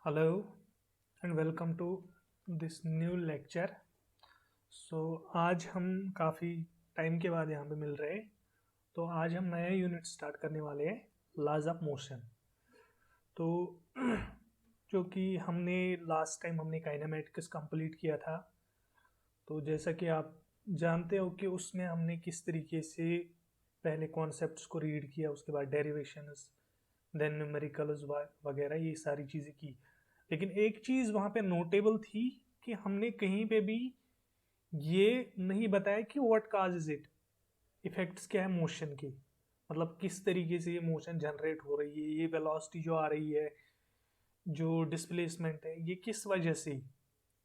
Hello and welcome to this new lecture. So आज हम काफ़ी टाइम के बाद यहाँ पे मिल रहे हैं। तो आज हम नया यूनिट स्टार्ट करने वाले हैं, लॉज ऑफ मोशन। तो जो कि हमने लास्ट टाइम हमने काइनेमेटिक्स कंप्लीट किया था। तो जैसा कि आप जानते हो कि उसमें हमने किस तरीके से पहले कॉन्सेप्ट्स को रीड किया, उसके बाद डेरिवेशंस, देन न्यूमेरिकल्स वगैरह ये सारी चीज़ें की। लेकिन एक चीज़ वहाँ पे नोटेबल थी कि हमने कहीं पे भी ये नहीं बताया कि व्हाट काजेज इट, इफेक्ट्स क्या है मोशन के, मतलब किस तरीके से ये मोशन जनरेट हो रही है, ये वेलोसिटी जो आ रही है, जो डिस्प्लेसमेंट है, ये किस वजह से।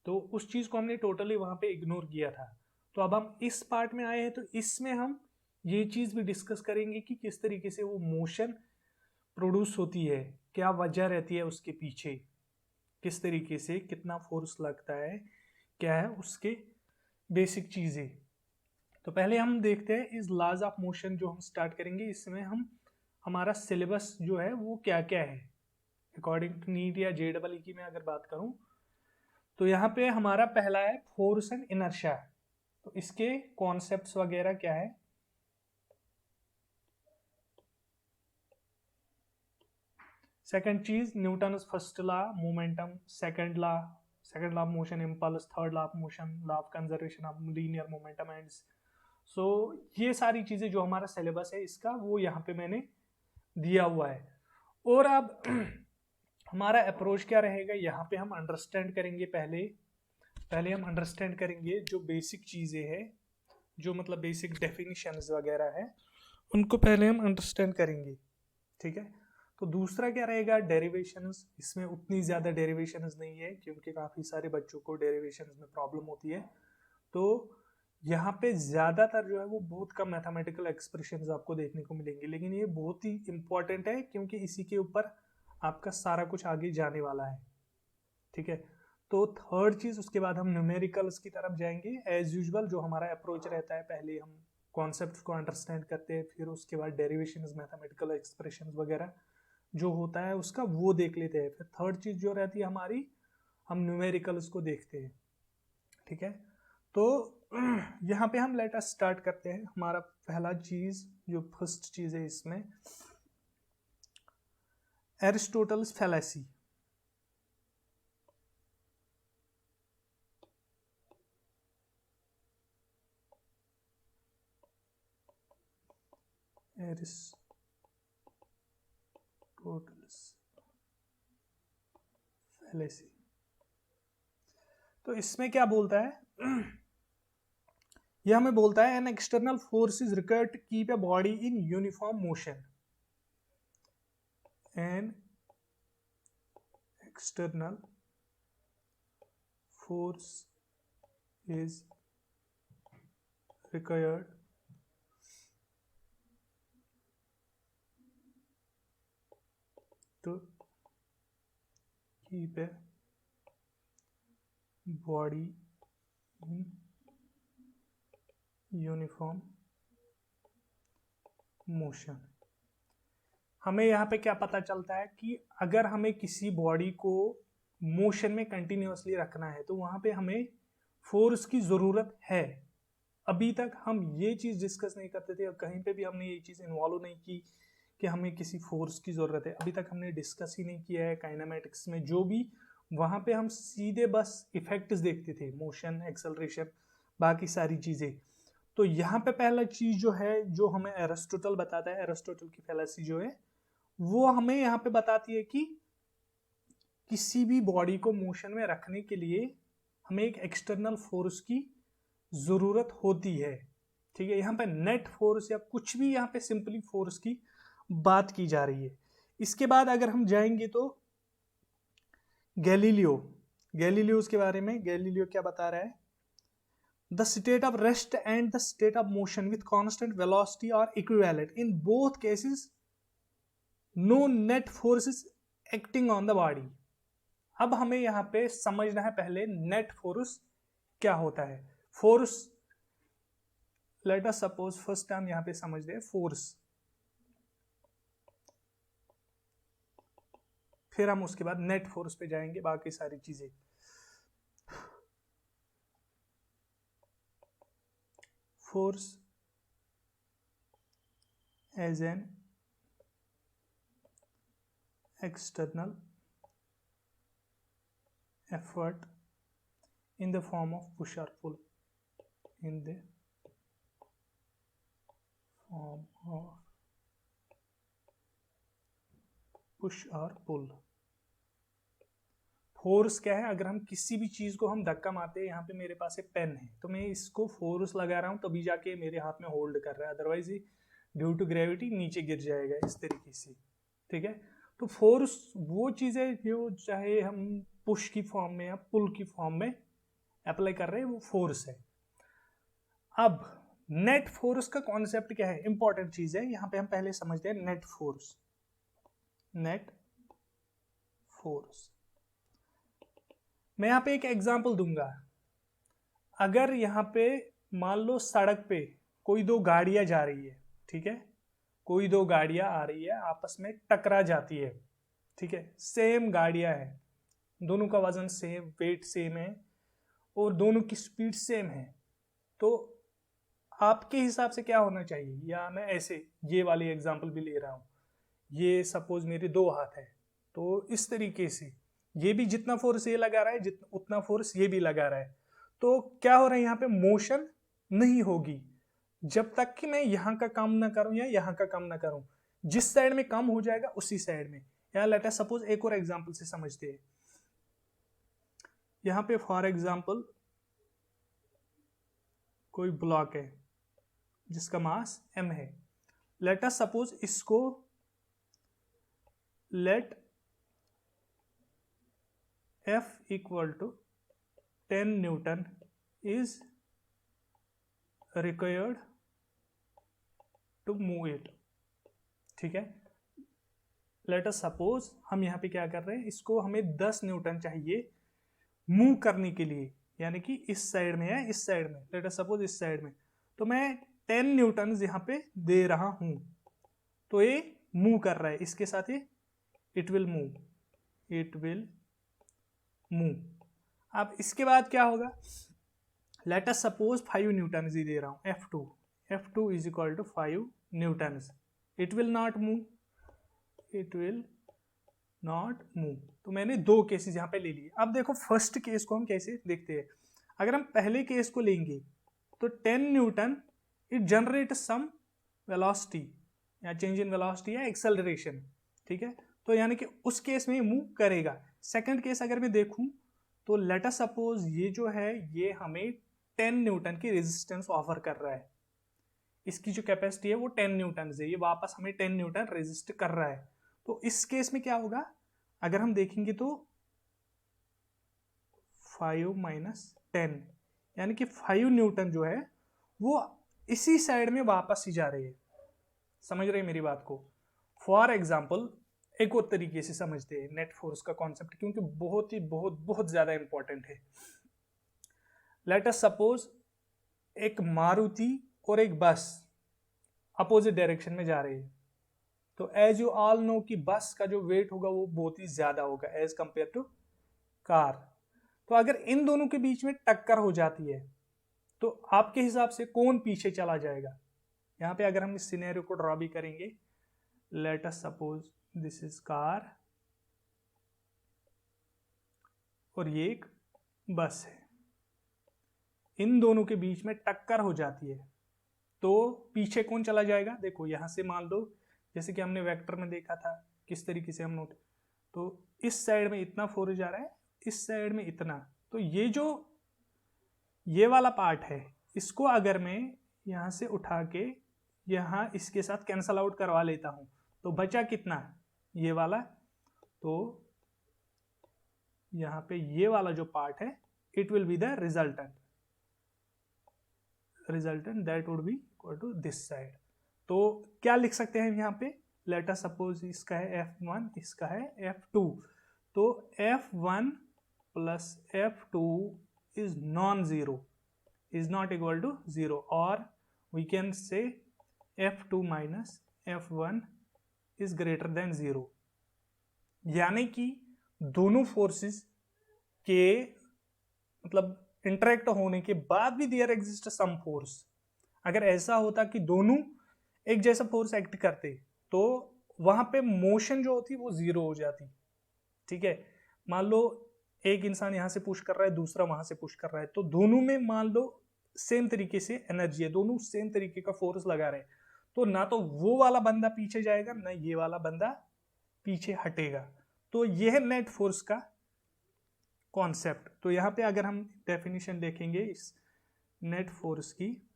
तो उस चीज़ को हमने टोटली वहाँ पे इग्नोर किया था। तो अब हम इस पार्ट में आए हैं, तो इसमें हम ये चीज़ भी डिस्कस करेंगे कि किस तरीके से वो मोशन प्रोड्यूस होती है, क्या वजह रहती है उसके पीछे, किस तरीके से कितना फोर्स लगता है, क्या है उसके बेसिक चीज़ें। तो पहले हम देखते हैं इस लॉज ऑफ मोशन जो हम स्टार्ट करेंगे, इसमें हम हमारा सिलेबस जो है वो क्या क्या है अकॉर्डिंग टू नीट या JEE की मैं अगर बात करूं। तो यहाँ पे हमारा पहला है फोर्स एंड इनर्शिया। तो इसके कॉन्सेप्ट्स वगैरह क्या है। सेकंड चीज Newton first law momentum, second law of motion impulse, third law of motion, law of conservation of linear momentum and so ये सारी चीजें जो हमारा सिलेबस है इसका वो यहाँ पे मैंने दिया हुआ है। और अब हमारा अप्रोच क्या रहेगा, यहाँ पे हम अंडरस्टैंड करेंगे, पहले हम अंडरस्टैंड करेंगे जो बेसिक चीजें हैं, जो मतलब बेसिक डेफिनेशंस वगैरह है, उनको पहले हम अंडरस्टैंड करेंगे। ठीक है। तो दूसरा क्या रहेगा, डेरिवेशंस। इसमें उतनी ज़्यादा डेरिवेशंस नहीं है क्योंकि काफ़ी सारे बच्चों को डेरिवेशंस में प्रॉब्लम होती है। तो यहाँ पे ज़्यादातर जो है वो बहुत कम मैथमेटिकल एक्सप्रेशंस आपको देखने को मिलेंगे, लेकिन ये बहुत ही इंपॉर्टेंट है क्योंकि इसी के ऊपर आपका सारा कुछ आगे जाने वाला है। ठीक है। तो थर्ड चीज़, उसके बाद हम न्यूमेरिकल्स की तरफ जाएंगे। एज यूजुअल जो हमारा अप्रोच रहता है, पहले हम कॉन्सेप्ट को अंडरस्टैंड करते हैं, फिर उसके बाद डेरिवेशंस, मैथमेटिकल एक्सप्रेशंस वगैरह जो होता है उसका वो देख लेते हैं। फिर थर्ड चीज जो रहती है हमारी, हम न्यूमेरिकल्स को देखते हैं। ठीक है। तो यहाँ पे हम लेट अस स्टार्ट करते हैं। हमारा पहला चीज, जो फर्स्ट चीज है इसमें, एरिस्टोटल्स फैलेसी। Aristotle's fallacy. तो इसमें क्या बोलता है, यह हमें बोलता है an external force is required to keep a body in uniform motion. An external force is required to keep a body in uniform motion। हमें यहाँ पे क्या पता चलता है कि अगर हमें किसी बॉडी को मोशन में कंटिन्यूअसली रखना है तो वहाँ पे हमें फोर्स की ज़रूरत है। अभी तक हम ये चीज़ डिस्कस नहीं करते थे और कहीं पे भी हमने ये चीज़ इन्वॉल्व नहीं की कि हमें किसी फोर्स की ज़रूरत है। अभी तक हमने डिस्कस ही नहीं किया है काइनेमेटिक्स में। जो भी वहाँ पे हम सीधे बस इफेक्ट्स देखते थे, मोशन, एक्सेलरेशन, बाकी सारी चीज़ें। तो यहाँ पे पहला चीज़ जो है, जो हमें एरिस्टोटल बताता है, एरिस्टोटल की फैलेसी जो है वो हमें यहाँ पे बताती है कि किसी भी बॉडी को मोशन में रखने के लिए हमें एक एक्सटर्नल फोर्स की ज़रूरत होती है। ठीक है। यहाँ पे नेट फोर्स या कुछ भी, यहाँ पे सिंपली फोर्स की बात की जा रही है। इसके बाद अगर हम जाएंगे तो गैलीलियो के बारे में, गैलीलियो क्या बता रहा है, the state of rest and the state of motion with constant velocity are equivalent in both cases, no net force is acting on the body. अब हमें यहाँ पे समझना है पहले नेट फोर्स क्या होता है। Force, late us suppose first time यहाँ पे समझ रहे फोर्स। फिर हम उसके बाद नेट फोर्स पे जाएंगे, बाकी सारी चीजें। Force as an external effort in the form of push or pull, in the form of push or pull। Force क्या है? अगर हम किसी भी चीज को हम धक्का मारते हैं, यहाँ पे मेरे पास एक पेन है तो मैं इसको फोर्स लगा रहा हूँ तभी जाके मेरे हाथ में होल्ड कर रहा है, अदरवाइज ये ड्यू टू ग्रेविटी नीचे गिर जाएगा इस तरीके से, ठीक है। तो फोर्स वो चीज है जो चाहे हम पुश की फॉर्म में या पुल की फॉर्म में अप्लाई कर रहे हैं, वो फोर्स है। अब नेट फोर्स का कॉन्सेप्ट क्या है? इंपॉर्टेंट चीज है, यहां पे हम पहले समझते हैं नेट फोर्स। नेट फोर्स मैं यहां पे एक एग्जांपल दूंगा। अगर यहां पे मान लो सड़क पे कोई दो गाड़ियां जा रही है, ठीक है, कोई दो गाड़ियां आ रही है, आपस में टकरा जाती है, ठीक है, सेम गाड़ियां है, दोनों का वजन सेम, वेट सेम है और दोनों की स्पीड सेम है, तो आपके हिसाब से क्या होना चाहिए? या मैं ऐसे ये वाली एग्जांपल भी ले रहा हूं, ये सपोज मेरे दो हाथ है, तो इस तरीके से ये भी जितना फोर्स ये लगा रहा है उतना फोर्स ये भी लगा रहा है, तो क्या हो रहा है? यहाँ पे मोशन नहीं होगी जब तक कि मैं यहाँ का काम ना करूं या यहाँ का काम ना करूं। जिस साइड में कम हो जाएगा उसी साइड में। या लेट अस सपोज एक और एग्जांपल से समझते हैं। यहाँ पे फॉर एग्जांपल कोई ब्लॉक है जिसका मास m है। लेट अस सपोज इसको let F equal to 10 newton is required to move it, ठीक है। लेट अस सपोज हम यहाँ पे क्या कर रहे हैं, इसको हमें 10 न्यूटन चाहिए मूव करने के लिए, यानी कि इस साइड में है, इस साइड में, लेट अस सपोज इस साइड में, तो मैं 10 न्यूटन यहाँ पे दे रहा हूं, तो ये मूव कर रहा है, इसके साथ ये it will move, it will move. अब इसके बाद क्या होगा? लेट अस सपोज 5 न्यूटन ही दे रहा हूं, F2 is equal to 5 newton, it will not move, it will not move. तो मैंने दो केसेस यहाँ पे ले लिए। अब देखो फर्स्ट केस को हम कैसे देखते हैं। अगर हम पहले केस को लेंगे तो 10 newton it generate some velocity या चेंज इन वेलोसिटी या एक्सेलरेशन, ठीक है, तो यानी कि उस केस में मूव करेगा। सेकंड केस अगर मैं देखूं तो लेट अस सपोज ये जो है ये हमें 10 न्यूटन की रेजिस्टेंस ऑफर कर रहा है, इसकी जो कैपेसिटी है वो 10 न्यूटन है, ये वापस हमें 10 न्यूटन रेजिस्ट कर रहा है। तो इस केस में क्या होगा? अगर हम देखेंगे तो 5 माइनस 10 यानी कि 5 न्यूटन जो है वो इसी साइड में वापस ही जा रही है। समझ रहे हैं मेरी बात को? फॉर एग्जाम्पल एक और तरीके से समझते हैं नेट फोर्स का कॉन्सेप्ट, क्योंकि बहुत ही बहुत ज्यादा इंपॉर्टेंट है। लेट अस सपोज एक मारुति और एक बस अपोजिट डायरेक्शन में जा रही है, तो एज यू ऑल नो कि बस का जो वेट होगा वो बहुत ही ज्यादा होगा एज कंपेयर टू कार। तो अगर इन दोनों के बीच में टक्कर हो जाती है तो आपके हिसाब से कौन पीछे चला जाएगा? यहाँ पे अगर हम इस सिनेरियो को ड्रॉ भी करेंगे, late us suppose this is car और ये एक बस है, इन दोनों के बीच में टक्कर हो जाती है तो पीछे कौन चला जाएगा? देखो यहां से मान लो जैसे कि हमने वेक्टर में देखा था किस तरीके से हम नोट, तो इस साइड में इतना फोर्स जा रहा है, इस साइड में इतना, तो ये जो ये वाला पार्ट है इसको अगर मैं यहां से उठा के यहां इसके साथ कैंसल आउट करवा लेता हूं तो बचा कितना? ये वाला। तो यहां पे ये वाला जो पार्ट है it will be the resultant that would be equal to this side. तो क्या लिख सकते हैं यहाँ पे? लेट अस सपोज इसका है F1, इसका है F2, तो F1 plus F2 is non zero, is not equal to zero, और we can say F2 minus F1 is greater than zero. यानी कि दोनों फोर्सेस के मतलब इंटरेक्ट होने के बाद भी देयर एग्जिस्ट सम फोर्स। अगर ऐसा होता कि दोनों एक जैसा फोर्स एक्ट करते तो वहां पे मोशन जो होती वो जीरो हो जाती। ठीक है, मान लो एक इंसान यहां से पुश कर रहा है, दूसरा वहां से पुश कर रहा है, तो दोनों में मान लो सेम तरीके से एनर्जी है, दोनों सेम तरीके का फोर्स लगा रहे हैं, तो ना तो वो वाला बंदा पीछे जाएगा ना ये वाला बंदा पीछे हटेगा। तो यह नेट फोर्स का कॉन्सेप्ट। तो यहां पे अगर हम डेफिनेशन देखेंगे इस नेट फोर्स की,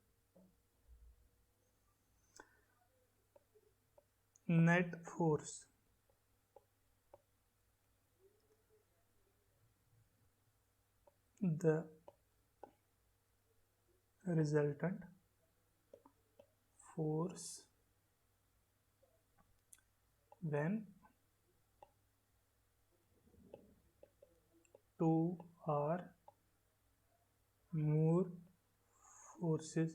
net force the resultant force when two or more forces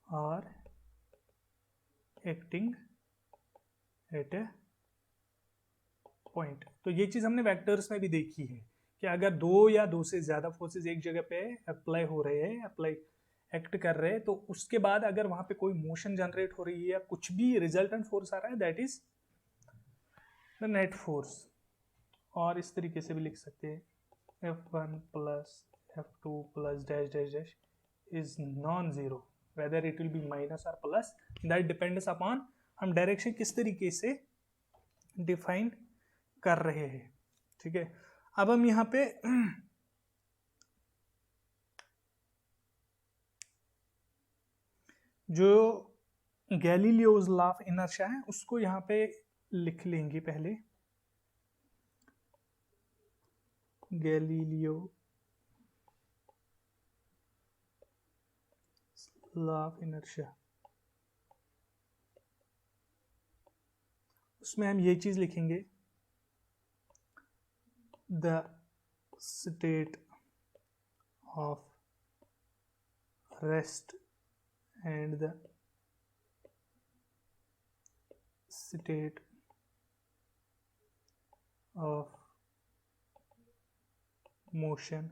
are acting at a point। तो ये चीज हमने वेक्टर्स में भी देखी है कि अगर दो या दो से ज्यादा फोर्सेस एक जगह पे अप्लाई हो रहे हैं, अप्लाई एक्ट कर रहे हैं, तो उसके बाद अगर वहां पे कोई मोशन जनरेट हो रही है या कुछ भी रिजल्टेंट फोर्स आ रहा है, that is the net force. और इस तरीके से भी लिख सकते हैं F1 plus F2 plus dash dash dash is non zero, whether it will B minus और प्लस, दैट डिपेंड्स अपॉन हम डायरेक्शन किस तरीके से डिफाइन कर रहे हैं। ठीक है, अब हम यहां पे जो गैलीलियोज लॉ ऑफ इनर्शिया है उसको यहां पे लिख लेंगे पहले। गैलीलियो लॉ ऑफ इनर्शिया, उसमें हम ये चीज लिखेंगे, the state of rest and the state of motion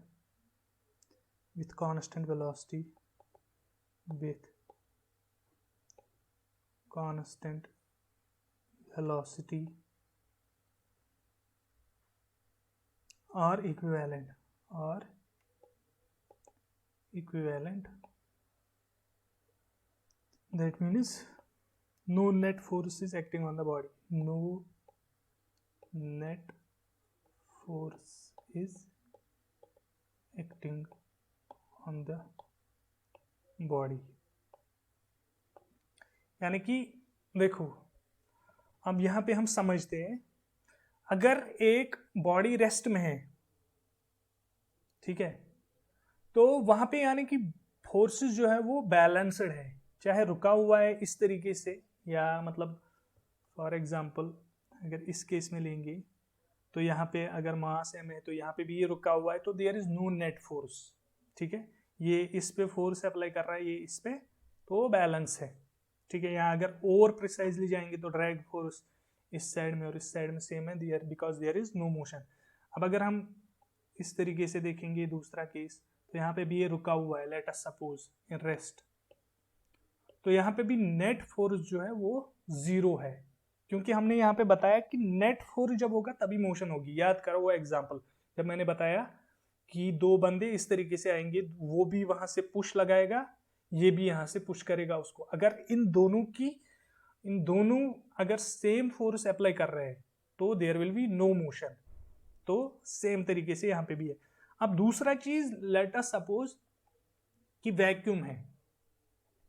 with constant velocity are equivalent, that means no net force is acting on the body, no net force is acting on the body। यानी कि देखो अब यहां पे हम समझते हैं, अगर एक बॉडी रेस्ट में है, ठीक है, तो वहां पे यानी कि फोर्सेस जो है वो बैलेंस्ड है, चाहे रुका हुआ है इस तरीके से, या मतलब फॉर एग्जांपल अगर इस केस में लेंगे तो यहाँ पे अगर मास m है तो यहाँ पे भी ये रुका हुआ है, तो there is no net force. ठीक है, ये इस पे फोर्स अप्लाई कर रहा है, ये इस पे, तो बैलेंस है। ठीक है, यहाँ अगर और प्रिसाइजली जाएंगे तो ड्रैग फोर्स इस साइड में और इस साइड में सेम है, there because there is no motion. अब अगर हम इस तरीके से देखेंगे दूसरा केस, तो यहाँ पे भी ये रुका हुआ है, let us suppose in rest, तो यहाँ पे भी नेट फोर्स जो है वो जीरो है, क्योंकि हमने यहाँ पे बताया कि नेट फोर्स जब होगा तभी मोशन होगी। याद करो वो एग्जांपल जब मैंने बताया कि दो बंदे इस तरीके से आएंगे, वो भी वहां से पुश लगाएगा, ये भी यहाँ से पुश करेगा उसको, अगर इन दोनों अगर सेम फोर्स अप्लाई कर रहे हैं तो there will be no motion. तो सेम तरीके से यहाँ पे भी है। अब दूसरा चीज, लेट अस सपोज कि वैक्यूम है,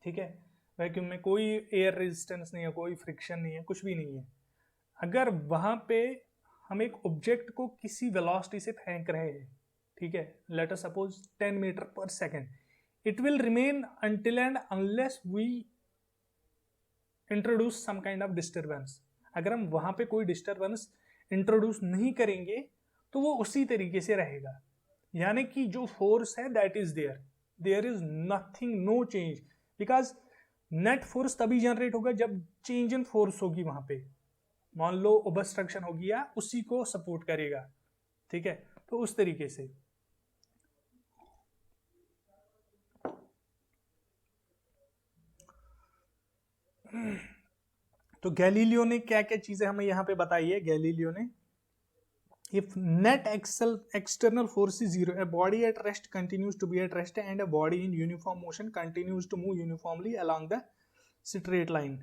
ठीक है, वैक्यूम में कोई एयर रेजिस्टेंस नहीं है, कोई फ्रिक्शन नहीं है, कुछ भी नहीं है। अगर वहां पे हम एक ऑब्जेक्ट को किसी वेलोसिटी से फेंक रहे हैं, ठीक है, let us suppose 10 metre per second, it will remain until and unless we introduce some kind of disturbance. अगर हम वहां पे कोई डिस्टर्बेंस इंट्रोड्यूस नहीं करेंगे तो वो उसी तरीके से रहेगा। यानी कि जो फोर्स है that is there is nothing, no change, because net force तभी जनरेट होगा जब चेंज इन फोर्स होगी वहां पे। मान लो ऑब्स्ट्रक्शन हो गया, उसी को सपोर्ट करेगा, ठीक है। तो उस तरीके से तो गैलीलियो ने क्या क्या चीजें हमें यहाँ पे बताई है। गैलीलियो ने, if net external force is zero, a body at rest continues to be at rest and a body in uniform motion continues to move uniformly along the straight line,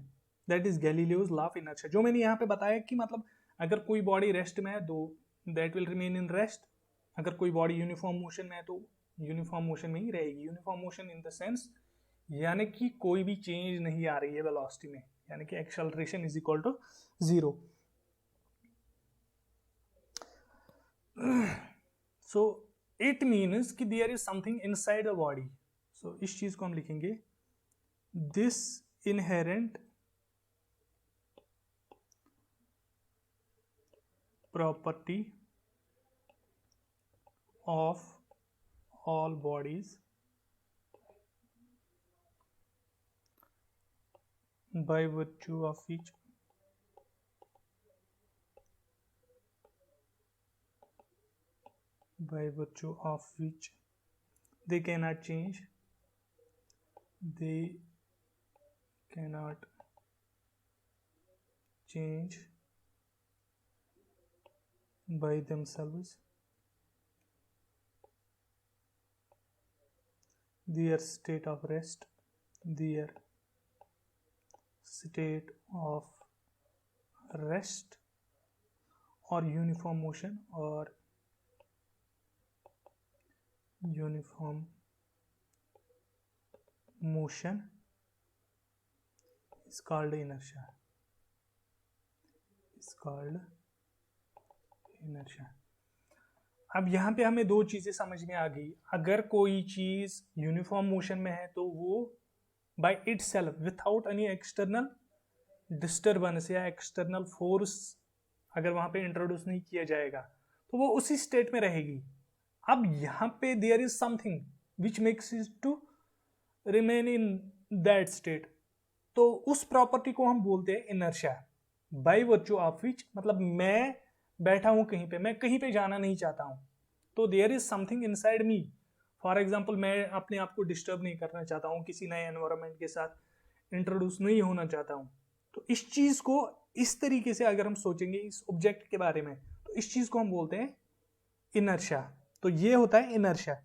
that is Galileo's law of inertia। जो मैंने यहाँ पे बताया कि मतलब अगर कोई body rest में है तो that will remain in rest, अगर कोई बॉडी यूनिफॉर्म मोशन में है तो यूनिफॉर्म मोशन में ही रहेगी। Uniform motion in the sense यानी कि कोई भी चेंज नहीं आ रही है वेलोसिटी में, यानी कि acceleration is equal to zero. So it means कि there is something inside the body. So इस चीज को हम लिखेंगे, this inherent property of all bodies by virtue of which they cannot change by themselves their state of rest, or uniform motion is called inertia, अब यहाँ पे हमें दो चीजें समझ में आ गई। अगर कोई चीज यूनिफॉर्म मोशन में है तो वो by itself without any external disturbance या एक्सटर्नल फोर्स अगर वहां पे इंट्रोड्यूस नहीं किया जाएगा तो वो उसी स्टेट में रहेगी। अब यहाँ पे there is something which makes it to remain in that state, तो उस प्रॉपर्टी को हम बोलते हैं inertia. By virtue of which मतलब मैं बैठा हूं कहीं पे, मैं कहीं पे जाना नहीं चाहता हूं, तो there is something inside me. For example मैं अपने आप को डिस्टर्ब नहीं करना चाहता हूं, किसी नए एनवायरमेंट के साथ इंट्रोड्यूस नहीं होना चाहता हूं, तो इस चीज को इस तरीके से अगर हम सोचेंगे इस ऑब्जेक्ट के बारे में तो इस चीज को हम बोलते हैं इनर्शिया। तो ये होता है इनर्शिया।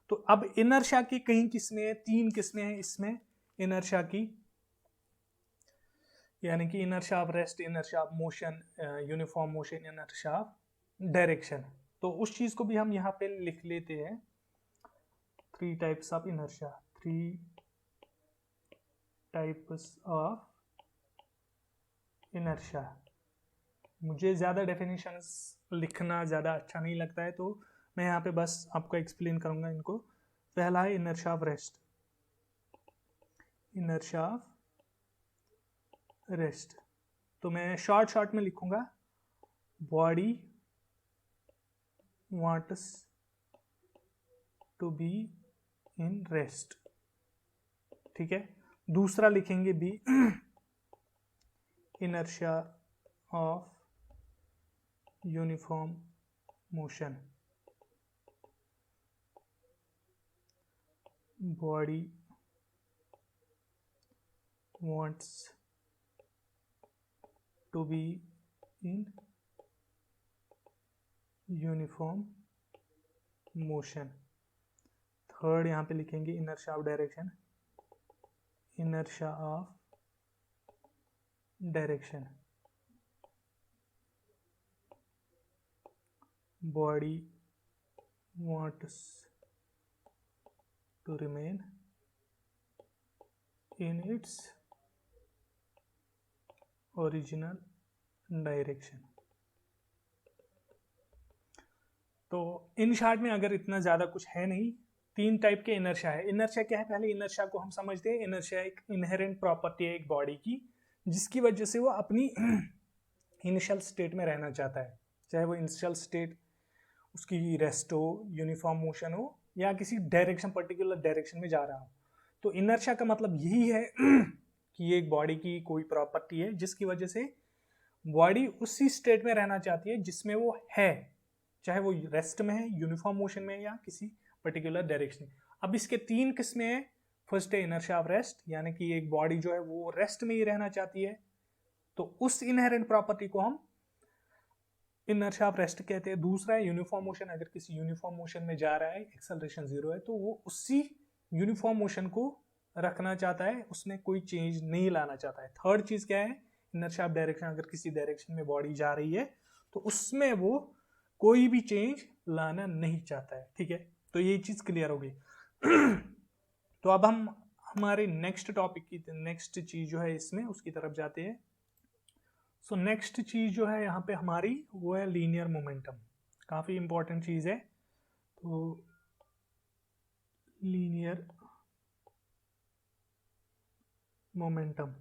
तो अब इनर्शिया की कई किस्में हैं, 3 किस्में हैं इसमें इनर्शिया की, यानी कि inertia of rest, inertia of motion, uniform motion, inertia of direction. तो उस चीज को भी हम यहाँ पे लिख लेते हैं, 3 types of inertia, 3 types of inertia. मुझे ज़्यादा डेफिनेशंस लिखना ज़्यादा अच्छा नहीं लगता है, तो मैं यहाँ पे बस आपको एक्सप्लेन करूँगा इनको। पहला है inertia of rest, inertia of rest. तो मैं शॉर्ट में लिखूंगा, body wants to be in rest, ठीक है। दूसरा लिखेंगे B, inertia of uniform motion, body wants to be in uniform motion। Third यहाँ पे लिखेंगे inertia of direction, inertia of direction, body wants to remain in its original direction. तो in short में अगर इतना ज़्यादा कुछ है नहीं, 3 टाइप के इनर्शिया है। इनर्शिया क्या है, पहले इनर्शिया को हम समझते हैं। इनर्शिया एक इनहेरेंट प्रॉपर्टी है एक बॉडी की, जिसकी वजह से वो अपनी इनिशियल स्टेट में रहना चाहता है, चाहे वो इनिशियल स्टेट उसकी रेस्ट हो, यूनिफॉर्म मोशन हो, या किसी डायरेक्शन पर्टिकुलर डायरेक्शन में जा रहा हो। तो इनर्शिया का मतलब यही है कि ये एक बॉडी की कोई प्रॉपर्टी है जिसकी वजह से बॉडी उसी स्टेट में रहना चाहती है जिसमें वो है, चाहे वो रेस्ट में है, यूनिफॉर्म मोशन में है, या किसी पर्टिकुलर डायरेक्शन। अब इसके 3 किस्में हैं। फर्स्ट है इनर्शिया ऑफ रेस्ट, यानी कि एक बॉडी जो है वो रेस्ट में ही रहना चाहती है, तो उस इनहेरेंट प्रॉपर्टी को हम इनर्शिया ऑफ रेस्ट कहते हैं। दूसरा है यूनिफॉर्म मोशन, अगर किसी यूनिफॉर्म मोशन में जा रहा है, एक्सेलरेशन 0 है, तो वो उसी यूनिफॉर्म मोशन को रखना चाहता है, उसमें कोई चेंज नहीं लाना चाहता है। थर्ड चीज क्या है, इनर्शिया ऑफ डायरेक्शन, अगर किसी डायरेक्शन में बॉडी जा रही है तो उसमें वो कोई भी चेंज लाना नहीं चाहता है। ठीक है, तो ये चीज क्लियर हो गई। तो अब हम हमारे नेक्स्ट टॉपिक की नेक्स्ट चीज जो है इसमें उसकी तरफ जाते हैं। सो नेक्स्ट चीज जो है यहाँ पे हमारी वो है लीनियर मोमेंटम। काफी इंपॉर्टेंट चीज है। तो लीनियर मोमेंटम,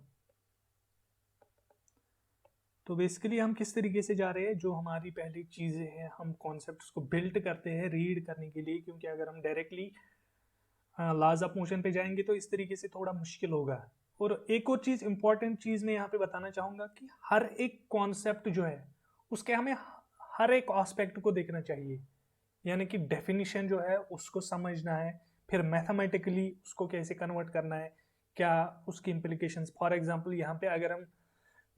तो बेसिकली हम किस तरीके से जा रहे हैं, जो हमारी पहली चीजें हैं हम कॉन्सेप्ट्स को बिल्ड करते हैं रीड करने के लिए, क्योंकि अगर हम डायरेक्टली लॉज ऑफ मोशन पे जाएंगे तो इस तरीके से थोड़ा मुश्किल होगा। और एक और चीज, इंपॉर्टेंट चीज मैं यहाँ पे बताना चाहूंगा कि हर एक कॉन्सेप्ट जो है उसके हमें हर एक एस्पेक्ट को देखना चाहिए, यानी कि डेफिनेशन जो है उसको समझना है, फिर मैथमेटिकली उसको कैसे कन्वर्ट करना है, क्या उसकी इम्प्लीकेशंस। फॉर एग्जांपल यहाँ पे अगर हम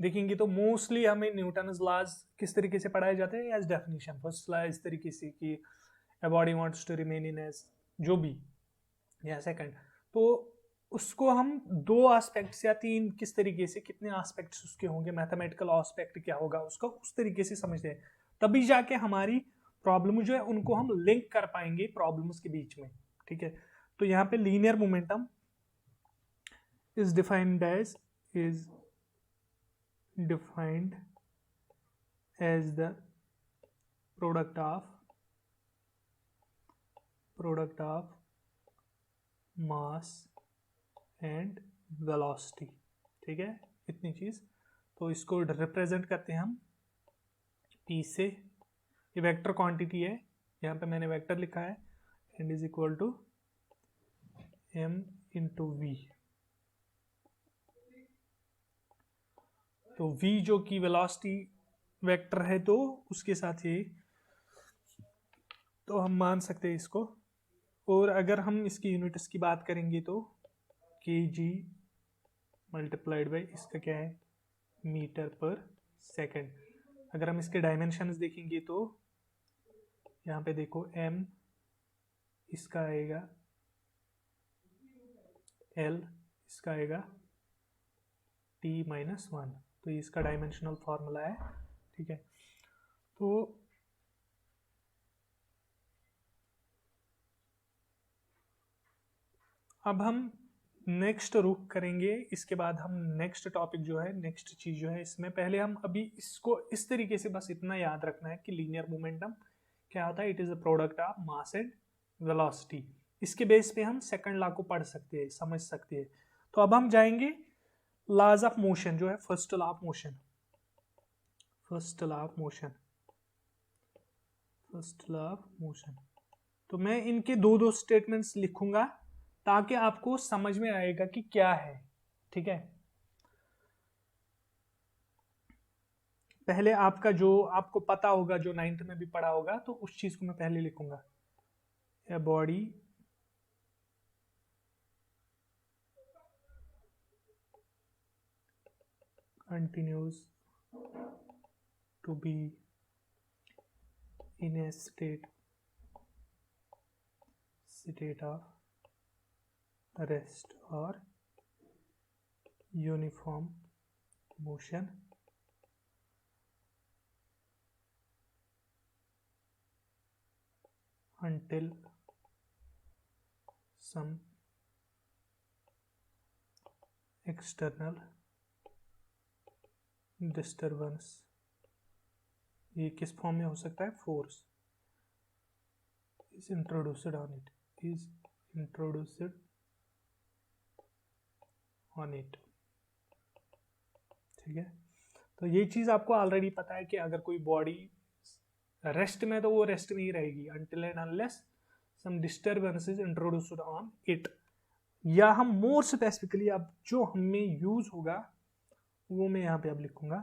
देखेंगे तो मोस्टली हमें न्यूटन्स लॉज किस तरीके से पढ़ाए जाते हैं, एज डेफिनेशन। फर्स्ट लॉ इस तरीके से कि a body wants to remain in as जो भी, या सेकंड, तो उसको हम 2 एस्पेक्ट्स या 3 किस तरीके से, कितने एस्पेक्ट्स उसके होंगे, मैथमेटिकल एस्पेक्ट क्या होगा उसका, उस तरीके से समझते हैं, तभी जाके हमारी प्रॉब्लम जो है उनको हम लिंक कर पाएंगे प्रॉब्लम्स के बीच में। ठीक है, तो यहाँ पे linear momentum is defined as the product of mass and velocity. ठीक है, इतनी चीज। तो इसको रिप्रेजेंट करते हैं हम P से। ये वेक्टर क्वांटिटी है, यहाँ पे मैंने वेक्टर लिखा है, and is equal to m into V. तो v जो कि वेलोसिटी वेक्टर है, तो उसके साथ ये, तो हम मान सकते हैं इसको। और अगर हम इसकी यूनिट्स की बात करेंगे तो kg मल्टीप्लाइड बाई इसका क्या है, मीटर पर सेकेंड। अगर हम इसके डायमेंशंस देखेंगे तो यहाँ पे देखो m इसका आएगा l, इसका आएगा t-1, तो ये इसका डायमेंशनल फॉर्मूला है। ठीक है, तो अब हम नेक्स्ट रुक करेंगे, इसके बाद हम नेक्स्ट टॉपिक जो है, नेक्स्ट चीज जो है इसमें, पहले हम अभी इसको इस तरीके से बस इतना याद रखना है कि लीनियर मोमेंटम क्या होता है, it is a product of mass and velocity. इसके बेस पे हम सेकंड लॉ को पढ़ सकते हैं, समझ सकते हैं। तो अब हम जाएंगे लॉज ऑफ मोशन जो है, first law of motion, first law of motion, first law of motion. तो मैं इनके 2 स्टेटमेंट्स लिखूंगा ताकि आपको समझ में आएगा कि क्या है। ठीक है, पहले आपका जो आपको पता होगा, जो 9th में भी पढ़ा होगा, तो उस चीज को मैं पहले लिखूंगा। A body continues to be in a state of rest और uniform motion until some external disturbance, ये किस फॉर्म में हो सकता है, force is introduced on it, is introduced on it। ठीक है, तो ये चीज आपको ऑलरेडी पता है कि अगर कोई बॉडी रेस्ट में तो वो रेस्ट में ही रहेगी until and unless some disturbance is introduced on it। या हम मोर स्पेसिफिकली अब जो हमें यूज होगा वो मैं यहाँ पे अब लिखूंगा,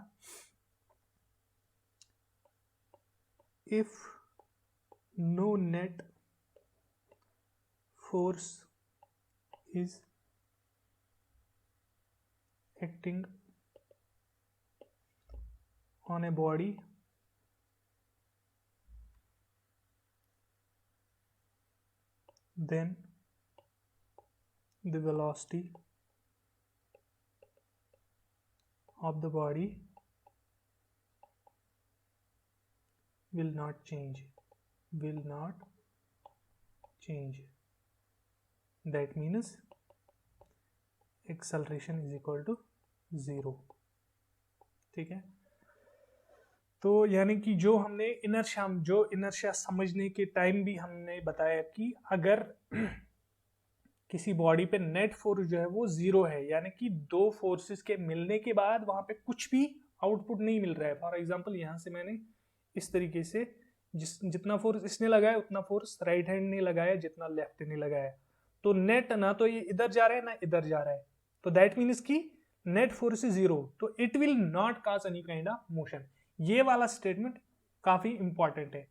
if no net force is acting on a body, then the velocity of the body will not change. That means acceleration is equal to 0. ठीक है, तो यानी कि जो हमने इनर्शिया समझने के टाइम भी हमने बताया कि अगर किसी बॉडी पे नेट फोर्स जो है वो 0 है, यानी कि दो फोर्सेस के मिलने के बाद वहां पे कुछ भी आउटपुट नहीं मिल रहा है। फॉर एग्जांपल यहाँ से मैंने इस तरीके से जितना फोर्स इसने लगाया उतना फोर्स राइट हैंड ने लगाया, जितना लेफ्ट ने लगाया, तो नेट ना तो ये इधर जा रहा है ना इधर जा रहा है, तो दैट मीन्स कि नेट फोर्स इज 0, तो it will not cause any kind of motion. ये वाला स्टेटमेंट काफी इंपॉर्टेंट है,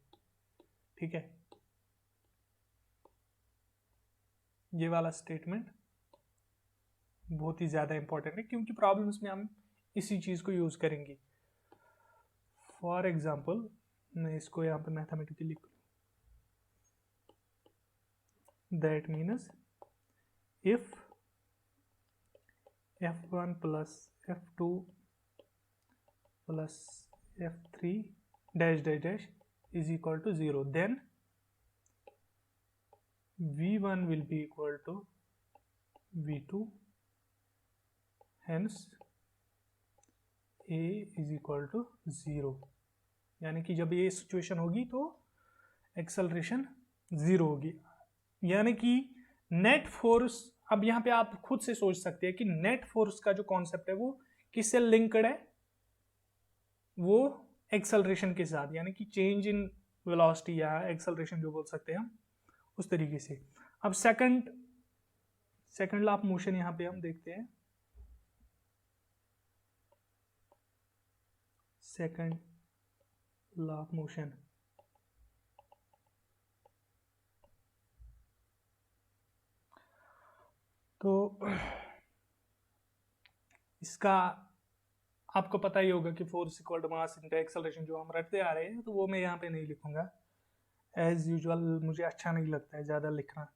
ठीक है, ये वाला स्टेटमेंट बहुत ही ज्यादा इंपॉर्टेंट है क्योंकि प्रॉब्लम्स में हम इसी चीज को यूज करेंगे। फॉर एग्जाम्पल मैं इसको यहाँ पे मैथमेटिकली लिख, that means if F1 plus F2 plus F3 dash dash dash is equal to 0, then V1 will be equal to V2, hence A is equal to 0। यानी कि जब ये सिचुएशन होगी तो एक्सेलरेशन 0 होगी, यानी कि नेट फोर्स। अब यहाँ पे आप खुद से सोच सकते हैं कि नेट फोर्स का जो कॉन्सेप्ट है वो किससे लिंक्ड है, वो एक्सेलरेशन के साथ, यानी कि चेंज इन वेलोसिटी या एक्सेलरेशन जो बोल सकते हैं हम उस तरीके से। अब सेकंड लॉ ऑफ मोशन यहाँ पे हम देखते हैं, सेकंड लॉ ऑफ मोशन। तो इसका आपको पता ही होगा कि force equal to mass into acceleration जो हम रटते आ रहे हैं, तो वो मैं यहाँ पे नहीं लिखूंगा एज यूजुअल, मुझे अच्छा नहीं लगता है ज़्यादा लिखना।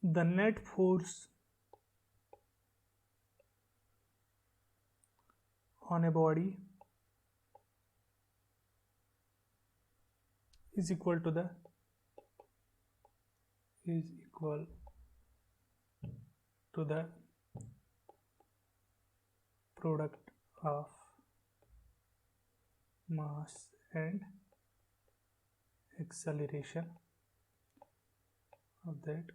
The net force on a body is equal to the product of mass and acceleration of that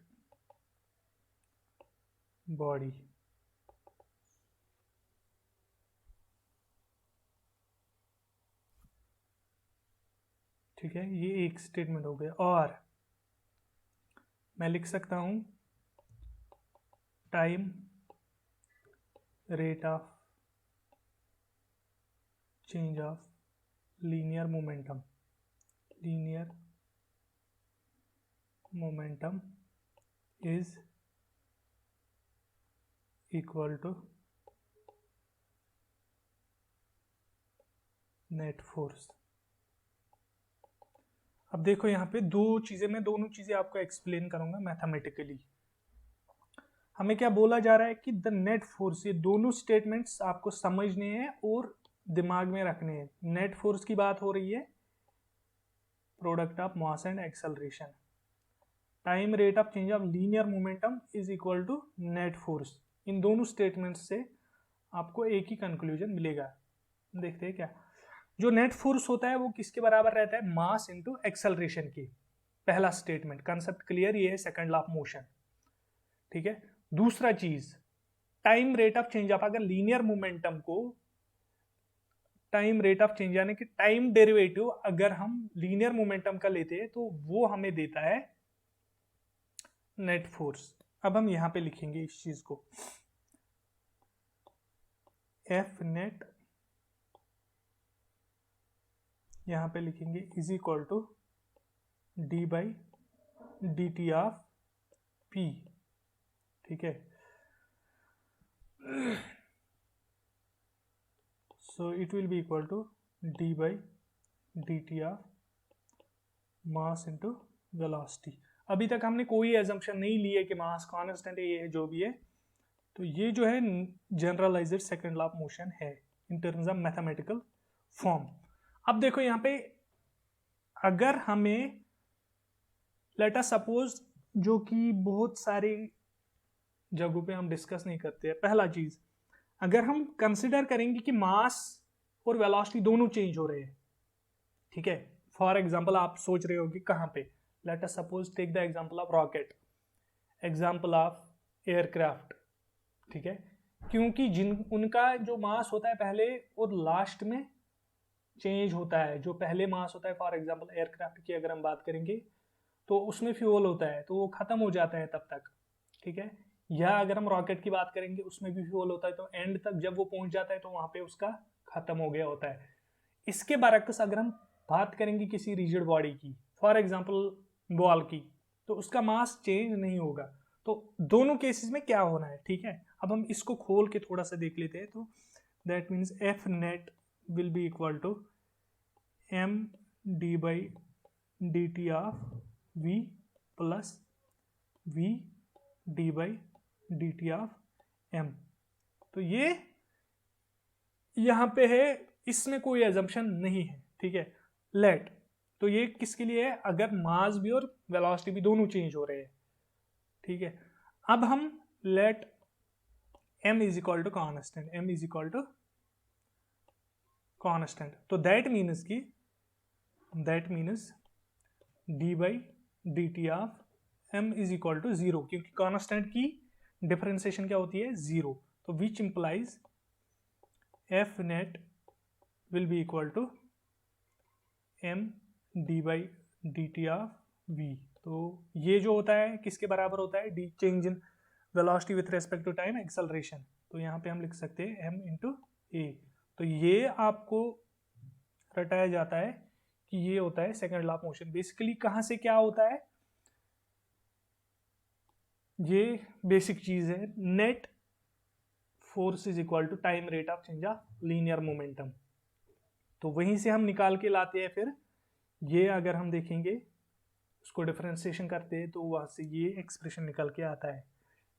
body। ठीक है, ये एक स्टेटमेंट हो गया। और मैं लिख सकता हूं time rate of change of linear momentum is equal to net force. अब देखो यहाँ पे दोनों चीजें आपको एक्सप्लेन करूंगा मैथमेटिकली। हमें क्या बोला जा रहा है कि द नेट फोर्स, ये दोनों स्टेटमेंट्स आपको समझने हैं और दिमाग में रखने हैं। नेट फोर्स की बात हो रही है, product of mass and acceleration, time rate of change of linear momentum is equal to net force. इन दोनों स्टेटमेंट्स से आपको एक ही कंक्लूजन मिलेगा। देखते हैं क्या। जो नेट फोर्स होता है वो किसके बराबर रहता है, मास इनटू एक्सेलरेशन की। पहला स्टेटमेंट, कंसेप्ट क्लियर, ये है सेकंड लॉ ऑफ मोशन। ठीक है, दूसरा चीज time rate of change of, अगर लीनियर मोमेंटम को टाइम रेट ऑफ चेंज यानी कि टाइम डेरिवेटिव अगर हम लीनियर मोमेंटम का लेते हैं तो वो हमें देता है नेट फोर्स। अब हम यहां पे लिखेंगे इस चीज को, एफ नेट यहाँ पे लिखेंगे is equal to D by D T of P, ठीक है। So it will be equal to D by D T of mass into velocity. अभी तक हमने कोई एजम्पशन नहीं ली है कि मास कांस्टेंट है, ये जो भी है, तो ये जो है generalised second law of motion है in terms of mathematical form. अब देखो यहाँ पे अगर हमें लेट अस सपोज, जो कि बहुत सारी जगहों पे हम डिस्कस नहीं करते हैं, पहला चीज अगर हम कंसिडर करेंगे कि मास और वेलोसिटी दोनों चेंज हो रहे हैं, ठीक है। फॉर एग्जांपल आप सोच रहे हो कि कहाँ पे, let us suppose take the example of rocket, example of aircraft, ठीक है। क्योंकि उनका जो मास होता है पहले और लास्ट में चेंज होता है। जो पहले मास होता है, फॉर एग्जांपल एयरक्राफ्ट की अगर हम बात करेंगे तो उसमें फ्यूल होता है तो वो खत्म हो जाता है तब तक, ठीक है। या अगर हम रॉकेट की बात करेंगे उसमें भी फ्यूल होता है तो एंड तक जब वो पहुंच जाता है तो वहां पे उसका खत्म हो गया होता है। इसके बरक्स अगर हम बात करेंगे किसी रिजिड बॉडी की, फॉर एग्जांपल बॉल की, तो उसका मास चेंज नहीं होगा। तो दोनों केसेस में क्या होना है, ठीक है। अब हम इसको खोल के थोड़ा सा देख लेते हैं। तो that means F net will be equal to M D by D T of V plus V D by D T of M. तो ये यहां पे है, इसमें कोई एजम्पशन नहीं है, ठीक है। लेट, तो ये किसके लिए है, अगर मास भी और वेलोसिटी भी दोनों चेंज हो रहे हैं, ठीक है। अब हम let m is equal to constant, m is equal to constant, तो that means d by D T of m is equal to 0, क्योंकि कॉन्स्टेंट की डिफरेंशिएशन क्या होती है, 0। तो which implies F net will be equal to m D by D T of v। तो ये जो होता है किसके बराबर होता है, D change in velocity with respect to time acceleration. तो यहाँ पे हम लिख सकते हैं m इंटू ए। तो ये आपको रटाया जाता है कि ये होता है second law of motion. Basically कहाँ से क्या होता है, ये बेसिक चीज है, net force is equal to time rate of change of linear momentum. तो वहीं से हम निकाल के लाते हैं। फिर ये अगर हम देखेंगे उसको डिफरेंशिएशन करते हैं तो वहां से ये एक्सप्रेशन निकल के आता है,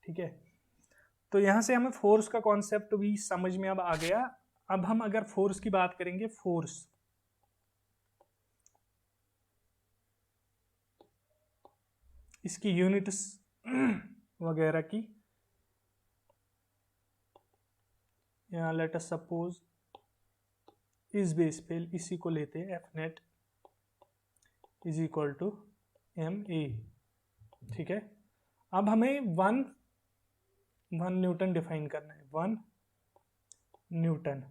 ठीक है। तो यहां से हमें फोर्स का कॉन्सेप्ट भी समझ में अब आ गया। अब हम अगर फोर्स की बात करेंगे, फोर्स इसकी यूनिट्स वगैरह की, यहाँ लेट अस सपोज इस बेस पे इसी को लेते हैं, F net is equal to M A, ठीक है। अब हमें वन न्यूटन डिफाइन करना है, 1 न्यूटन।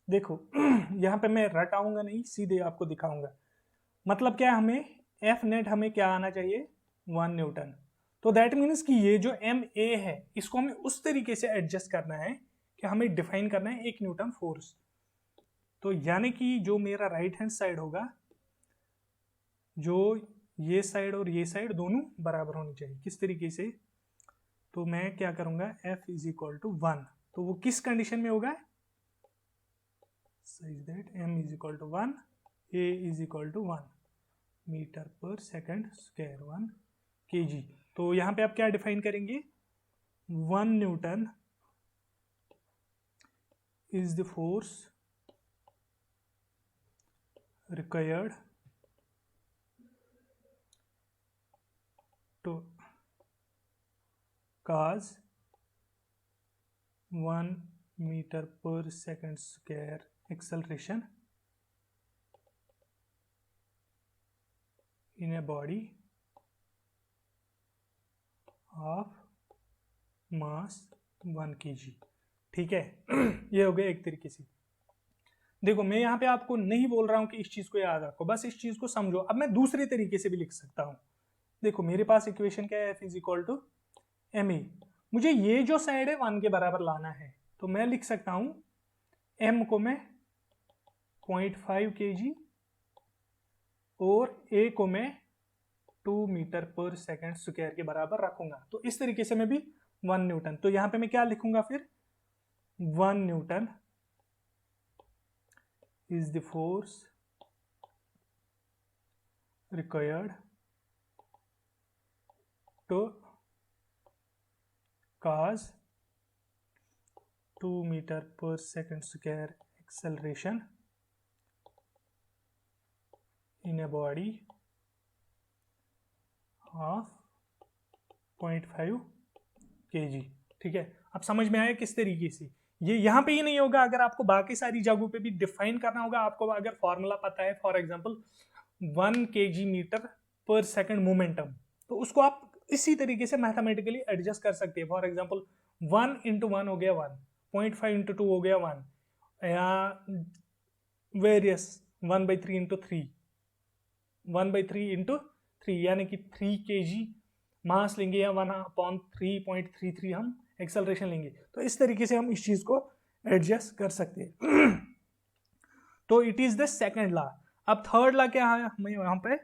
देखो यहाँ पे मैं रटाऊंगा नहीं, सीधे आपको दिखाऊंगा। मतलब क्या, हमें एफ नेट हमें क्या आना चाहिए, 1 न्यूटन। तो दैट मीन्स कि ये जो एम ए है इसको हमें उस तरीके से एडजस्ट करना है कि हमें डिफाइन करना है 1 न्यूटन फोर्स। तो यानी कि जो मेरा राइट हैंड साइड होगा, जो ये साइड और ये साइड दोनों बराबर होनी चाहिए। किस तरीके से, तो मैं क्या करूंगा, एफ इज इक्वल टू 1। तो वो किस कंडीशन में होगा, such that M is equal to 1, A is equal to 1 metre per second square 1 kg। तो यहां पे आप क्या डिफाइन करेंगे, 1 Newton is the force required to cause 1 meter per second square acceleration in a body of mass 1 kg, ठीक है। ये हो गया एक तरीके से। देखो मैं यहाँ पे आपको नहीं बोल रहा हूं कि इस चीज को याद रखो, बस इस चीज को समझो। अब मैं दूसरे तरीके से भी लिख सकता हूं। देखो मेरे पास इक्वेशन क्या है, F is equal to M A. मुझे ये जो साइड है 1 के बराबर लाना है, तो मैं लिख सकता हूं m को मैं 0.5 kg और a को मैं 2 मीटर पर सेकेंड स्क्वायर के बराबर रखूंगा। तो इस तरीके से मैं भी 1 न्यूटन, तो यहां पे मैं क्या लिखूंगा फिर, 1 Newton is the force required to cause 2 meter per second square acceleration in a body of 0.5 kg। ठीक है, अब समझ में आया किस तरीके से ये यहाँ पे ही नहीं होगा, अगर आपको बाकी सारी जगहों पे भी डिफाइन करना होगा, आपको अगर फॉर्मूला पता है, for example 1 kg metre per second momentum, तो उसको आप इसी तरीके से मैथमेटिकली एडजस्ट कर सकते हैं। फॉर एग्जांपल 1 इंटू 1 हो गया 1, 0.5 इंटू 2 हो गया 1, या वेरियस 1/3 इंटू 3, 1/3 इंटू 3 यानी कि 3 kg मास लेंगे, या 1/3.33 हम एक्सेलरेशन लेंगे। तो इस तरीके से हम इस चीज को एडजस्ट कर सकते हैं। तो it is the second law. अब थर्ड लॉ क्या है हमें यहां पे,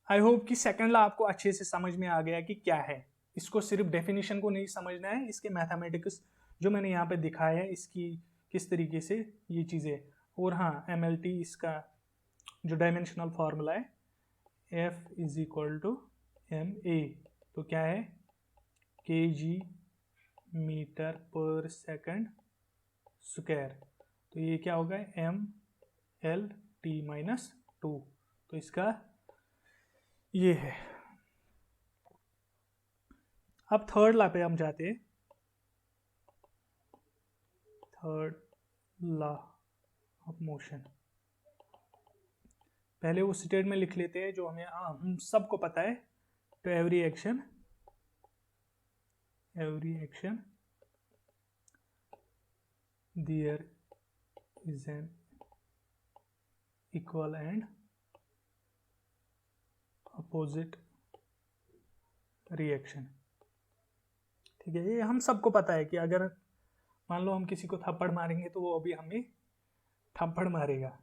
आई होप कि सेकंड लॉ आपको अच्छे से समझ में आ गया कि क्या है। इसको सिर्फ डेफिनेशन को नहीं समझना है, इसके मैथमेटिक्स जो मैंने यहाँ पे दिखाया है इसकी किस तरीके से ये चीजें। और हाँ, MLT इसका जो डायमेंशनल फॉर्मूला है F is equal to MA, तो क्या है kg metre per second square, तो ये क्या होगा MLT माइनस 2, तो इसका ये है। अब थर्ड लॉ पे हम जाते हैं, थर्ड लॉ ऑफ मोशन। पहले वो स्टेटमेंट लिख लेते हैं जो हमें हम सबको पता है, तो every action there is an equal and opposite reaction. ठीक है, ये हम सबको पता है कि अगर मान लो हम किसी को थप्पड़ मारेंगे तो वो अभी हमें थप्पड़ मारेगा।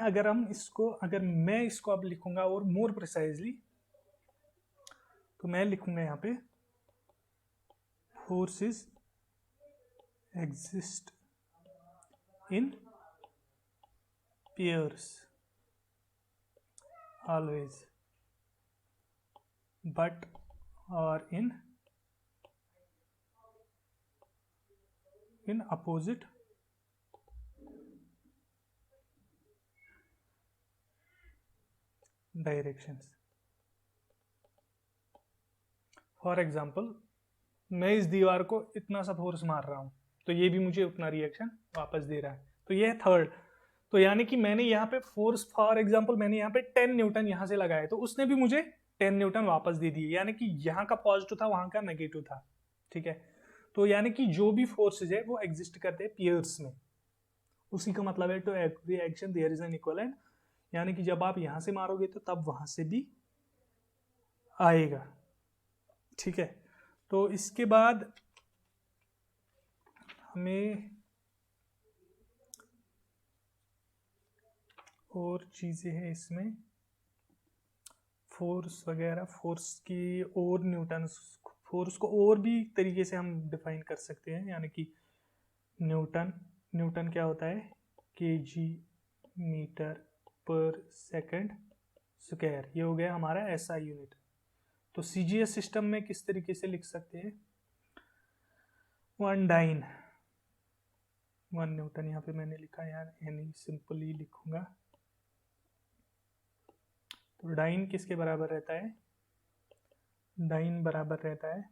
अगर मैं इसको अब लिखूंगा और मोर प्रिसाइजली, तो मैं लिखूंगा यहाँ पे forces exist in pairs always but are in opposite directions। For example मैं इस दीवार को इतना सा फोर्स मार रहा हूं, तो ये भी मुझे उतना रिएक्शन वापस दे रहा है, तो ये है थर्ड। तो यानी कि मैंने यहाँ पे फोर्स, फॉर एग्जांपल मैंने यहाँ पे 10 न्यूटन यहाँ से लगाया, तो उसने भी मुझे 10 न्यूटन वापस दे दिए, यानी कि यहाँ का पॉजिटिव था वहां का नेगेटिव था। ठीक है, तो यानी कि जो भी फोर्सेज है वो एग्जिस्ट करते हैं पेयर्स में, उसी का मतलब है to every action there is an equivalent, यानी कि जब आप यहां से मारोगे तो तब वहां से भी आएगा। ठीक है, तो इसके बाद हमें और चीजें हैं इसमें, फोर्स वगैरह, फोर्स की और न्यूटन, फोर्स को और भी तरीके से हम डिफाइन कर सकते हैं, यानी कि न्यूटन क्या होता है kg metre per second square, ये हो गया हमारा SI यूनिट। तो CGS सिस्टम में किस तरीके से लिख सकते हैं, 1 न्यूटन यहाँ पे मैंने लिखा यार, यानी सिंपली लिखूंगा, तो डाइन किसके बराबर रहता है, डाइन बराबर रहता है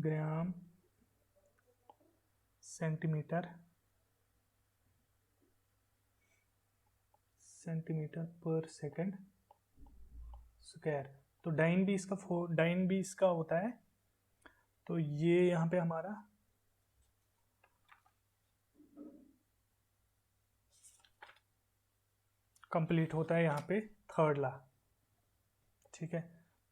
ग्राम सेंटीमीटर पर सेकंड स्क्वायर। तो डाइन भी इसका होता है, तो ये यहाँ पे हमारा कंप्लीट होता है यहाँ पे थर्ड लॉ। ठीक है।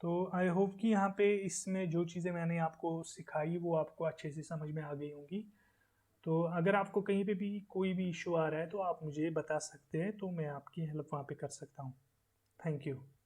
तो आई होप कि यहाँ पे इसमें जो चीज़ें मैंने आपको सिखाई वो आपको अच्छे से समझ में आ गई होंगी। तो अगर आपको कहीं पे भी कोई भी इशू आ रहा है तो आप मुझे बता सकते हैं, तो मैं आपकी हेल्प वहाँ पे कर सकता हूँ। Thank you.